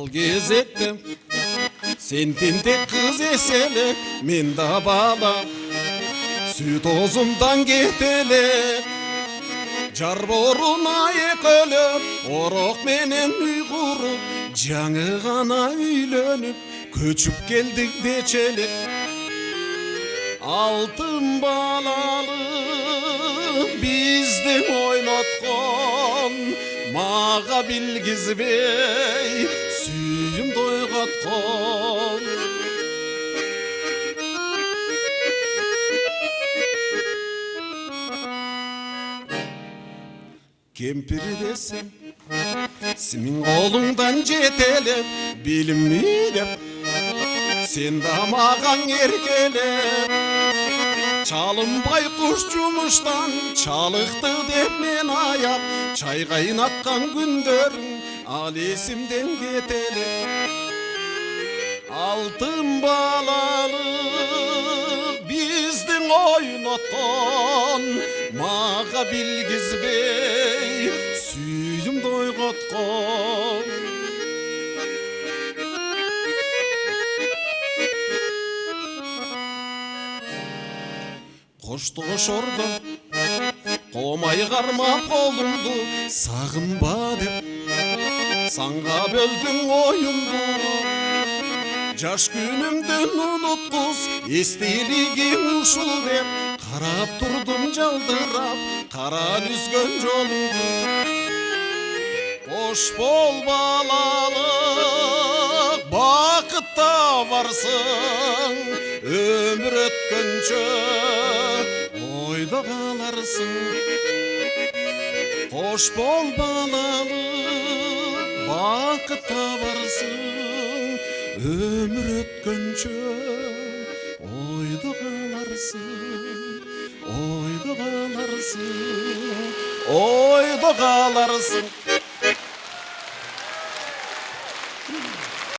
Ал кезекте сен тентек кыз эселеп, мен да бала сүт оозумдан кетелеп. Жар боруна экөлөп, орок менен үй куруп, жаңы гана үйлөнүп, көчүп келдик дечелеп. Алтын балалы биздин ойноткон, мага билгизбей сүйүм тойготкон. Кемпир десем сенин колуңдан жетелеп, билимми деп сен да магаң эркелеп. Чалынбай куш жумуштан чалыкты деп мен аяп, чай кайнаткан күндөрүң ал эсимден кетелеп. Алтын балалык биздин ойноткон, мага билгизбей сүйүм тойготкон. Коштошордо комай кармап колумду, сагынба деп санга бөлдүң оюмду. Жаш күнүмдүн унуткуз эстелигим ушул деп, карап турдум жалдырап кара түзгөн жолуңду. Кош бол балалык, бакытта барсың, өмүр өткөнчө ойдо каларсың. Кош бол балалык, бакытта барсың, өмүр өткөнчө ойдо каларсың, ойдо каларсың, ойдо каларсың.